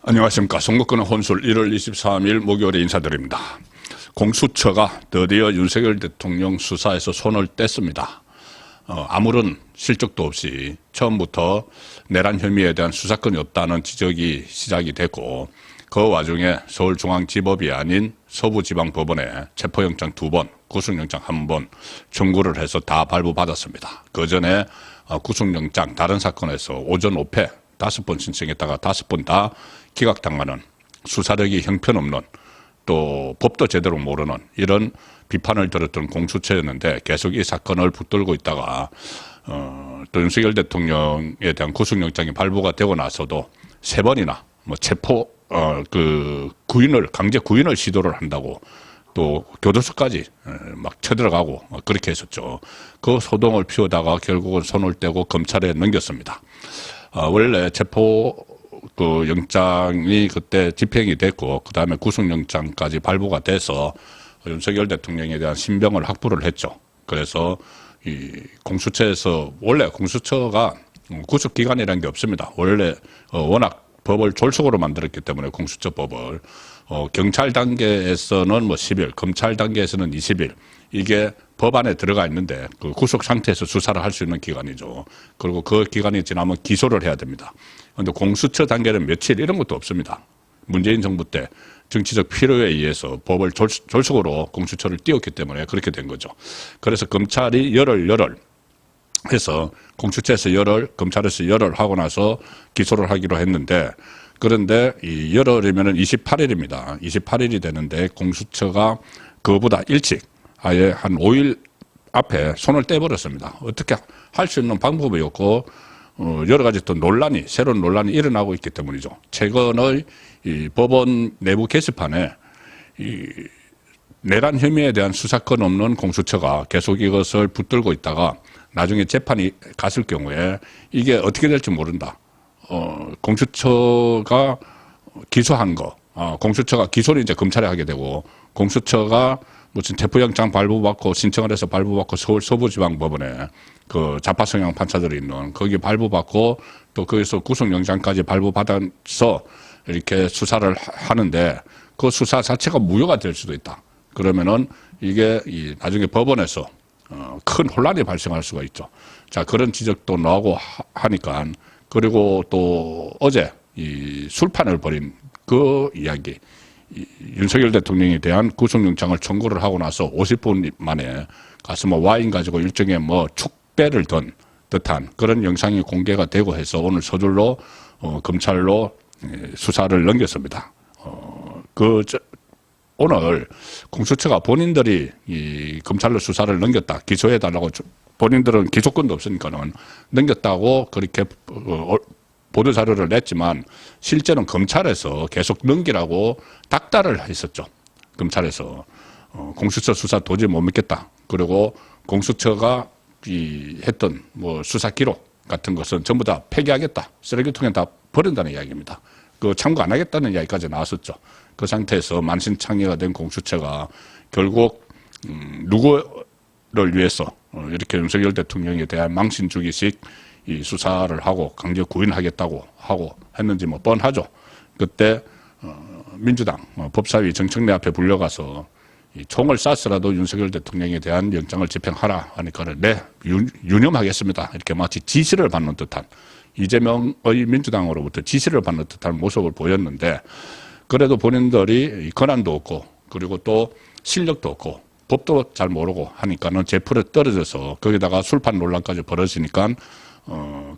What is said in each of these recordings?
안녕하십니까. 선거권의 혼술 1월 23일 목요일에 인사드립니다. 공수처가 드디어 윤석열 대통령 수사에서 손을 뗐습니다. 아무런 실적도 없이 처음부터 내란 혐의에 대한 수사권이 없다는 지적이 시작이 됐고, 그 와중에 서울중앙지법이 아닌 서부지방법원에 체포영장 2번, 구속영장 1번 청구를 해서 다 발부받았습니다. 그 전에 구속영장 다른 사건에서 오전 5패 5번 신청했다가 5번 다 기각당하는, 수사력이 형편없는, 또 법도 제대로 모르는 이런 비판을 들었던 공수처였는데, 계속 이 사건을 붙들고 있다가 또 윤석열 대통령에 대한 구속영장이 발부가 되고 나서도 3번이나 뭐 체포 강제 구인을 시도를 한다고, 또 교도소까지 막 쳐들어가고 그렇게 했었죠. 그 소동을 피우다가 결국은 손을 떼고 검찰에 넘겼습니다. 원래 체포 영장이 그때 집행이 됐고, 그 다음에 구속영장까지 발부가 돼서 윤석열 대통령에 대한 신병을 확보를 했죠. 그래서 이 공수처에서, 원래 공수처가 구속기관이라는 게 없습니다. 원래 워낙 법을 졸속으로 만들었기 때문에 공수처법을 경찰 단계에서는 뭐 10일, 검찰 단계에서는 20일, 이게 법 안에 들어가 있는데 그 구속 상태에서 수사를 할 수 있는 기관이죠. 그리고 그 기간이 지나면 기소를 해야 됩니다. 그런데 공수처 단계는 며칠 이런 것도 없습니다. 문재인 정부 때 정치적 필요에 의해서 법을 졸속으로 공수처를 띄웠기 때문에 그렇게 된 거죠. 그래서 검찰이 열흘 해서, 공수처에서 열흘, 검찰에서 열흘 하고 나서 기소를 하기로 했는데, 그런데 이 열흘이면은 28일입니다. 28일이 되는데 공수처가 그보다 일찍 아예 한 5일 앞에 손을 떼버렸습니다. 어떻게 할 수 있는 방법이 없고, 여러 가지 또 새로운 논란이 일어나고 있기 때문이죠. 최근의 이 법원 내부 게시판에 이 내란 혐의에 대한 수사권 없는 공수처가 계속 이것을 붙들고 있다가 나중에 재판이 갔을 경우에 이게 어떻게 될지 모른다. 공수처가 기소한 거, 공수처가 기소를 이제 검찰에 하게 되고, 공수처가 무슨 체포영장 발부받고 신청을 해서 발부받고 서울 서부지방법원에 그 자파성향 판사들이 있는 거기 발부받고, 또 거기서 구속영장까지 발부받아서 이렇게 수사를 하는데, 그 수사 자체가 무효가 될 수도 있다. 그러면은 이게 나중에 법원에서 큰 혼란이 발생할 수가 있죠. 자, 그런 지적도 나오고 하니까, 그리고 또 어제 이 술판을 벌인 그 이야기, 윤석열 대통령에 대한 구속영장을 청구를 하고 나서 50분 만에 가서 뭐 와인 가지고 일종의 뭐 축배를 던 듯한 그런 영상이 공개가 되고 해서 오늘 서둘러 검찰로 수사를 넘겼습니다. 오늘 공수처가 본인들이 이 검찰로 수사를 넘겼다, 기소해달라고, 본인들은 기소권도 없으니까는 넘겼다고 그렇게 보도자료를 냈지만, 실제는 검찰에서 계속 넘기라고 닥달을 했었죠. 검찰에서 공수처 수사 도저히 못 믿겠다. 그리고 공수처가 했던 뭐 수사 기록 같은 것은 전부 다 폐기하겠다, 쓰레기통에 다 버린다는 이야기입니다. 그 참고 안 하겠다는 이야기까지 나왔었죠. 그 상태에서 만신창이가 된 공수처가 결국 누구를 위해서 이렇게 윤석열 대통령에 대한 망신 주기식 이 수사를 하고 강제 구인하겠다고 하고 했는지 뭐 뻔하죠. 그때 민주당 법사위 정청래 앞에 불려가서 이 총을 쐈으라도 윤석열 대통령에 대한 영장을 집행하라 하니까는 네, 유념하겠습니다, 이렇게 마치 지시를 받는 듯한, 이재명의 민주당으로부터 지시를 받는 듯한 모습을 보였는데, 그래도 본인들이 권한도 없고, 그리고 또 실력도 없고, 법도 잘 모르고 하니까는 제풀에 떨어져서 거기다가 술판 논란까지 벌어지니까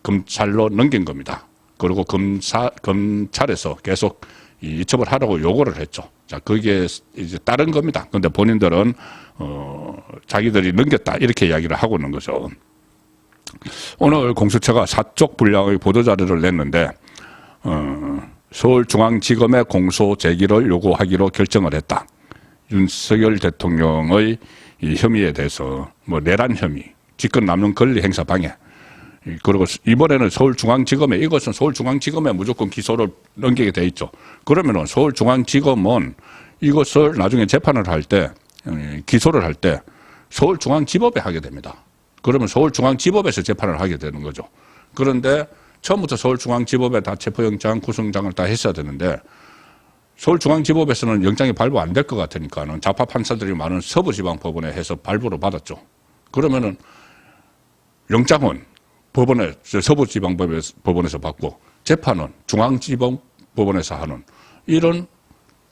검찰로 넘긴 겁니다. 그리고 검찰에서 계속 이첩을 하라고 요구를 했죠. 자, 그게 이제 다른 겁니다. 근데 본인들은 자기들이 넘겼다, 이렇게 이야기를 하고 있는 거죠. 오늘 공수처가 사적 분량의 보도자료를 냈는데, 서울중앙지검에 공소 제기를 요구하기로 결정을 했다. 윤석열 대통령의 이 혐의에 대해서 뭐 내란 혐의, 직권 남용 권리 행사 방해, 그리고 이번에는 서울중앙지검에, 이것은 서울중앙지검에 무조건 기소를 넘기게 돼 있죠. 그러면은 서울중앙지검은 이것을 나중에 재판을 할 때, 기소를 할 때 서울중앙지법에 하게 됩니다. 그러면 서울중앙지법에서 재판을 하게 되는 거죠. 그런데 처음부터 서울중앙지법에 다 체포영장, 구속영장을 다 했어야 되는데 서울중앙지법에서는 영장이 발부 안 될 것 같으니까는 좌파 판사들이 많은 서부지방법원에 해서 발부를 받았죠. 그러면은 영장은 서부지방법원에서 받고 재판은 중앙지방법원에서 하는 이런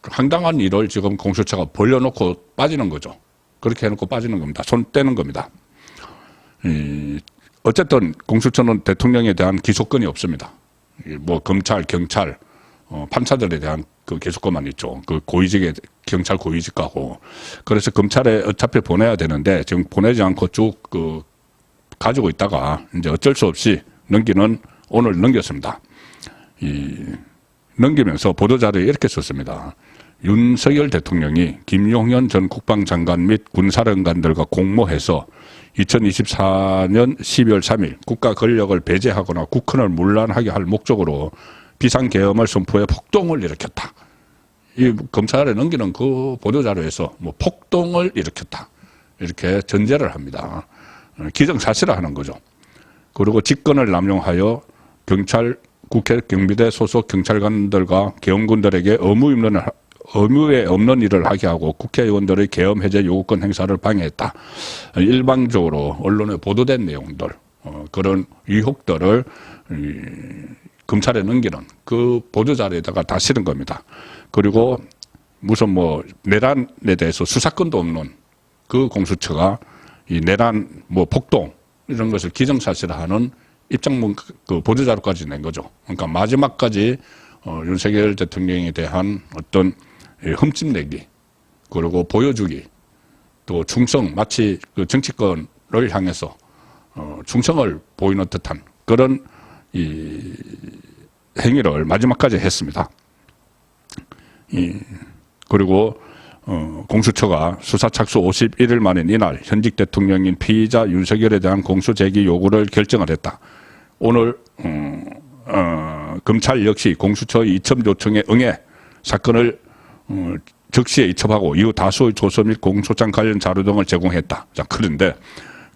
황당한 일을 지금 공수처가 벌려놓고 빠지는 거죠. 그렇게 해놓고 빠지는 겁니다. 손 떼는 겁니다. 어쨌든 공수처는 대통령에 대한 기소권이 없습니다. 뭐 검찰, 경찰, 판사들에 대한 그 기소권만 있죠. 그 고위직의 경찰 고위직하고. 그래서 검찰에 어차피 보내야 되는데 지금 보내지 않고 쭉 그 가지고 있다가 이제 어쩔 수 없이 오늘 넘겼습니다. 넘기면서 보도자료에 이렇게 썼습니다. 윤석열 대통령이 김용현 전 국방장관 및 군사령관들과 공모해서 2024년 12월 3일 국가 권력을 배제하거나 국헌을 문란하게 할 목적으로 비상계엄을 선포해 폭동을 일으켰다. 이 검찰에 넘기는 그 보도자료에서 뭐 폭동을 일으켰다. 이렇게 전제를 합니다. 기정사실화하는 거죠. 그리고 직권을 남용하여 경찰, 국회 경비대 소속 경찰관들과 계엄군들에게 의무에 없는 일을 하게 하고 국회의원들의 계엄 해제 요구권 행사를 방해했다. 일방적으로 언론에 보도된 내용들, 그런 의혹들을 검찰에 넘기는 그 보도자료에다가 다 실은 겁니다. 그리고 무슨 뭐 내란에 대해서 수사권도 없는 그 공수처가 이 내란, 뭐 폭동 이런 것을 기정사실화하는 입장문 그 보도자료까지 낸 거죠. 그러니까 마지막까지 윤석열 대통령에 대한 어떤 흠집내기 그리고 보여주기 또 충성 마치 그 정치권을 향해서 충성을 보이는 듯한 그런 이 행위를 마지막까지 했습니다. 그리고 공수처가 수사 착수 51일 만인 이날 현직 대통령인 피의자 윤석열에 대한 공수 제기 요구를 결정을 했다. 오늘 검찰 역시 공수처의 이첩 요청에 응해 사건을 즉시에 이첩하고 이후 다수의 조서 및 공소장 관련 자료 등을 제공했다. 자, 그런데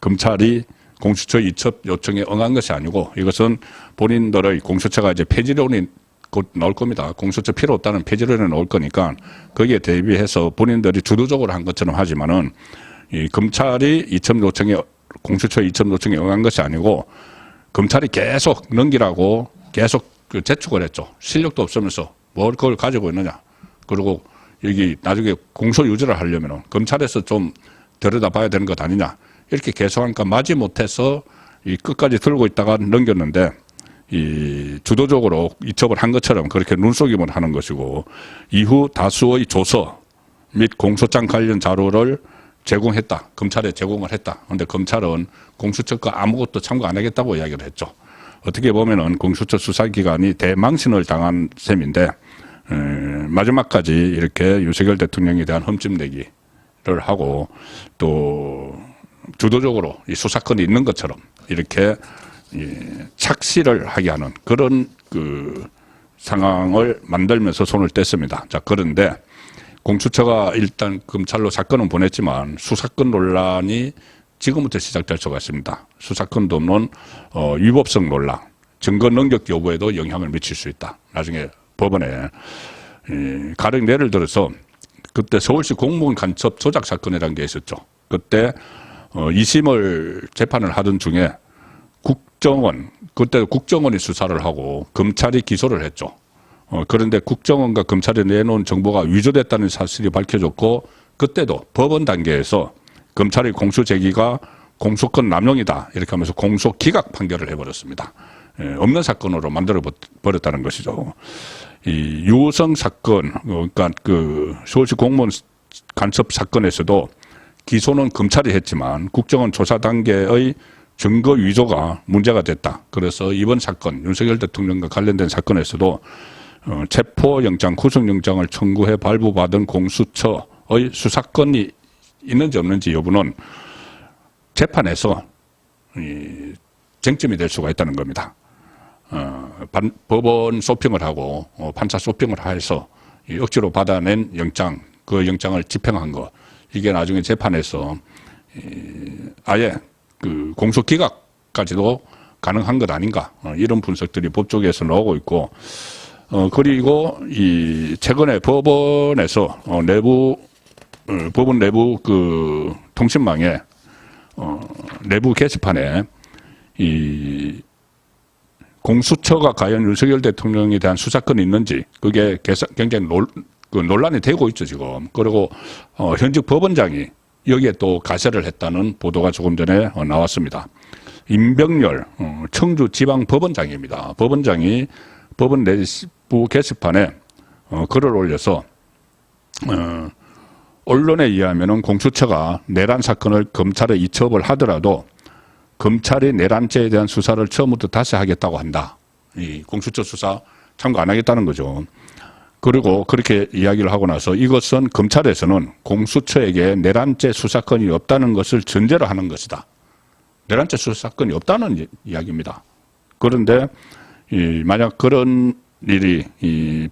검찰이 공수처 이첩 요청에 응한 것이 아니고 이것은 본인들의 공수처가 이제 폐지론이 곧 나올 겁니다. 공수처 필요 없다는 폐지론이 나올 거니까 거기에 대비해서 본인들이 주도적으로 한 것처럼 하지만은 이 검찰이 이첩 요청에 공수처 이첩 요청에 응한 것이 아니고 검찰이 계속 넘기라고 계속 그 재촉을 했죠. 실력도 없으면서 뭘 그걸 가지고 있느냐. 그리고 여기 나중에 공소 유지를 하려면 검찰에서 좀 들여다봐야 되는 것 아니냐. 이렇게 계속하니까 마지 못해서 이 끝까지 들고 있다가 넘겼는데 이 주도적으로 이첩을 한 것처럼 그렇게 눈속임을 하는 것이고 이후 다수의 조서 및 공소장 관련 자료를 제공했다. 검찰에 제공을 했다. 그런데 검찰은 공수처가 아무것도 참고 안 하겠다고 이야기를 했죠. 어떻게 보면은 공수처 수사기관이 대망신을 당한 셈인데 마지막까지 이렇게 윤석열 대통령에 대한 흠집내기를 하고 또 주도적으로 이 수사권이 있는 것처럼 이렇게 착시를 하게 하는 그런 그 상황을 만들면서 손을 뗐습니다. 자, 그런데 공수처가 일단 검찰로 사건은 보냈지만 수사권 논란이 지금부터 시작될 수가 있습니다. 수사권도 없는 위법성 논란, 증거 능력 여부에도 영향을 미칠 수 있다. 나중에 법원에 가령 예를 들어서 그때 서울시 공무원 간첩 조작 사건이라는 게 있었죠. 그때 2심을 재판을 하던 중에 그때 국정원이 수사를 하고 검찰이 기소를 했죠. 그런데 국정원과 검찰이 내놓은 정보가 위조됐다는 사실이 밝혀졌고 그때도 법원 단계에서 검찰의 공소 제기가 공소권 남용이다 이렇게 하면서 공소 기각 판결을 해버렸습니다. 없는 사건으로 만들어 버렸다는 것이죠. 이 유성 사건, 그러니까 그 서울시 공무원 간첩 사건에서도 기소는 검찰이 했지만 국정원 조사 단계의 증거 위조가 문제가 됐다. 그래서 이번 사건, 윤석열 대통령과 관련된 사건에서도 체포영장, 구속영장을 청구해 발부받은 공수처의 수사권이 있는지 없는지 여부는 재판에서 쟁점이 될 수가 있다는 겁니다. 법원 소평을 하고 판사 소평을 해서 억지로 받아낸 영장, 그 영장을 집행한 거 이게 나중에 재판에서 아예 그 공소 기각까지도 가능한 것 아닌가 이런 분석들이 법조계에서 나오고 있고 그리고 이 최근에 법원에서 법원 내부 그 통신망에 내부 게시판에 이 공수처가 과연 윤석열 대통령에 대한 수사권이 있는지 그게 굉장히 논란이 되고 있죠 지금. 그리고 현직 법원장이 여기에 또 가세를 했다는 보도가 조금 전에 나왔습니다. 임병열 청주지방법원장입니다. 법원장이 법원 내부 게시판에 글을 올려서 언론에 의하면 공수처가 내란 사건을 검찰에 이첩을 하더라도 검찰이 내란죄에 대한 수사를 처음부터 다시 하겠다고 한다. 이 공수처 수사 참고 안 하겠다는 거죠. 그리고 그렇게 이야기를 하고 나서 이것은 검찰에서는 공수처에게 내란죄 수사권이 없다는 것을 전제로 하는 것이다. 내란죄 수사권이 없다는 이야기입니다. 그런데 만약 그런 일이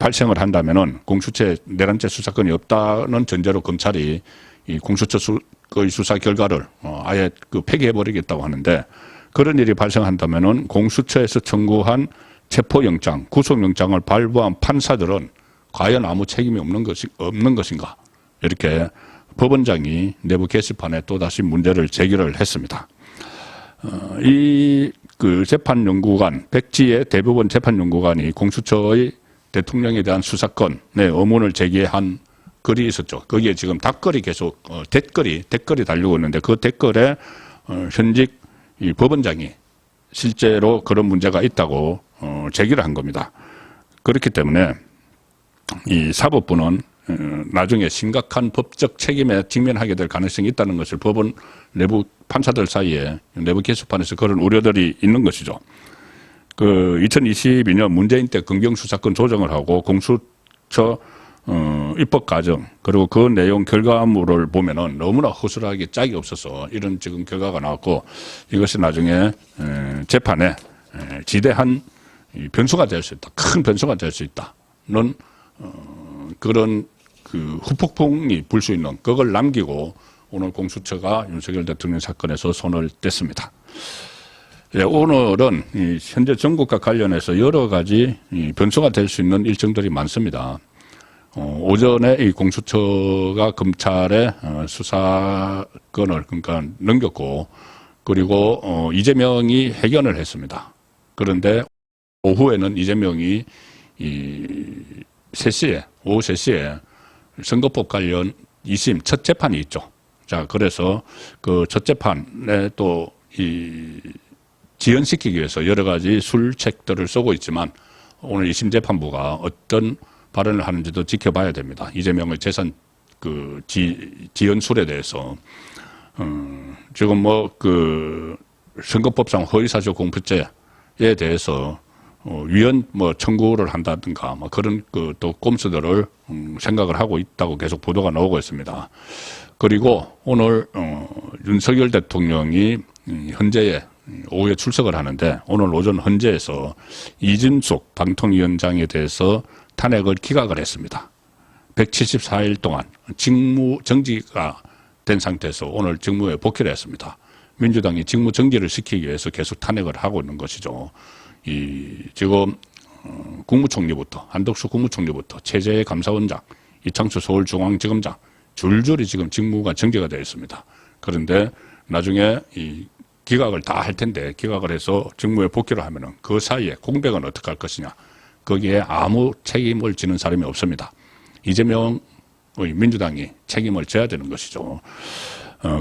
발생을 한다면은 공수처에 내란죄 수사권이 없다는 전제로 검찰이 이 공수처의 수사 결과를 아예 폐기해버리겠다고 하는데 그런 일이 발생한다면은 공수처에서 청구한 체포영장, 구속영장을 발부한 판사들은 과연 아무 책임이 없는 것인가? 이렇게 법원장이 내부 게시판에 또다시 문제를 제기를 했습니다. 재판연구관, 백지의 대법원 재판연구관이 공수처의 대통령에 대한 수사권에 의문을 제기한 글이 있었죠. 거기에 지금 답글이 계속 댓글이 달리고 있는데 그 댓글에 현직 이 법원장이 실제로 그런 문제가 있다고 제기를 한 겁니다. 그렇기 때문에 이 사법부는 나중에 심각한 법적 책임에 직면하게 될 가능성이 있다는 것을 법원 내부 판사들 사이에 내부 게시판에서 그런 우려들이 있는 것이죠. 2022년 문재인 때 검경수사권 조정을 하고 공수처 입법 과정 그리고 그 내용 결과물을 보면은 너무나 허술하게 짝이 없어서 이런 지금 결과가 나왔고 이것이 나중에 재판에 지대한 변수가 될 수 있다. 큰 변수가 될 수 있다는 그런 후폭풍이 불 수 있는 그걸 남기고 오늘 공수처가 윤석열 대통령 사건에서 손을 뗐습니다. 오늘은 현재 전국과 관련해서 여러 가지 변수가 될 수 있는 일정들이 많습니다. 오전에 이 공수처가 검찰에 수사권을 그러니까 넘겼고 그리고 이재명이 해견을 했습니다. 그런데 오후에는 이재명이 오후 3시에 선거법 관련 2심 첫 재판이 있죠. 자, 그래서 그 첫 재판에 또 지연시키기 위해서 여러 가지 술책들을 쏘고 있지만 오늘 2심 재판부가 어떤 발언을 하는지도 지켜봐야 됩니다. 이재명의 재산 지연술에 대해서 지금 선거법상 허위사실 공표죄에 대해서 위헌 청구를 한다든가 그런 또 꼼수들을 생각을 하고 있다고 계속 보도가 나오고 있습니다. 그리고 오늘 윤석열 대통령이 헌재에 오후에 출석을 하는데 오늘 오전 헌재에서 이준석 방통위원장에 대해서 탄핵을 기각을 했습니다. 174일 동안 직무 정지가 된 상태에서 오늘 직무에 복귀를 했습니다. 민주당이 직무 정지를 시키기 위해서 계속 탄핵을 하고 있는 것이죠. 지금 국무총리부터 한덕수 국무총리부터 최재해 감사원장, 이창수 서울중앙지검장 줄줄이 지금 직무가 정지가 되어 있습니다. 그런데 나중에 기각을 다 할 텐데 기각을 해서 직무에 복귀를 하면은 그 사이에 공백은 어떻게 할 것이냐. 거기에 아무 책임을 지는 사람이 없습니다. 이재명의 민주당이 책임을 져야 되는 것이죠.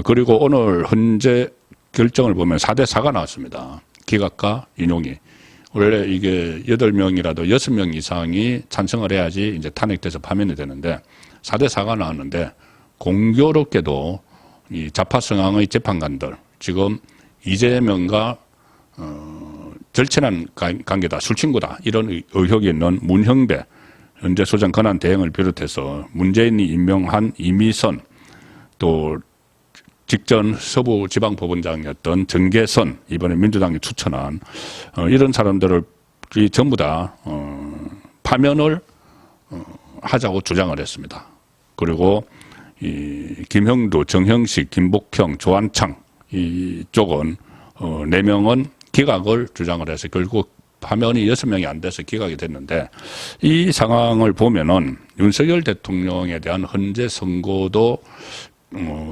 그리고 오늘 헌재 결정을 보면 4대4가 나왔습니다. 기각과 인용이. 원래 이게 8명이라도 6명 이상이 찬성을 해야지 이제 탄핵돼서 파면이 되는데 4대4가 나왔는데 공교롭게도 이 좌파성향의 재판관들 지금 이재명과 절친한 관계다, 술친구다 이런 의혹이 있는 문형배 현재 소장 권한 대행을 비롯해서 문재인이 임명한 이미선 또 직전 서부지방법원장이었던 정계선 이번에 민주당이 추천한 이런 사람들을 전부 다 파면을 하자고 주장을 했습니다. 그리고 김형두, 정형식, 김복형, 조한창 이쪽은 4명은 기각을 주장을 해서 결국 파면이 6명이 안 돼서 기각이 됐는데, 이 상황을 보면은 윤석열 대통령에 대한 헌재 선고도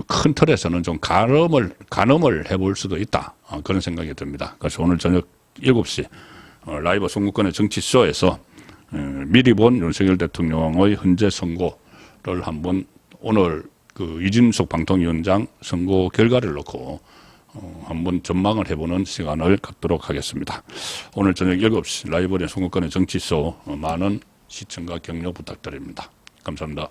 큰 틀에서는 좀 가늠을 해볼 수도 있다. 그런 생각이 듭니다. 그래서 오늘 저녁 7시 라이브 송구권의 정치쇼에서 미리 본 윤석열 대통령의 헌재 선고를 한번 오늘 그 이진숙 방통위원장 선고 결과를 놓고 한번 전망을 해보는 시간을 갖도록 하겠습니다. 오늘 저녁 7시 라이브의 송구권의 정치쇼 많은 시청과 격려 부탁드립니다. 감사합니다.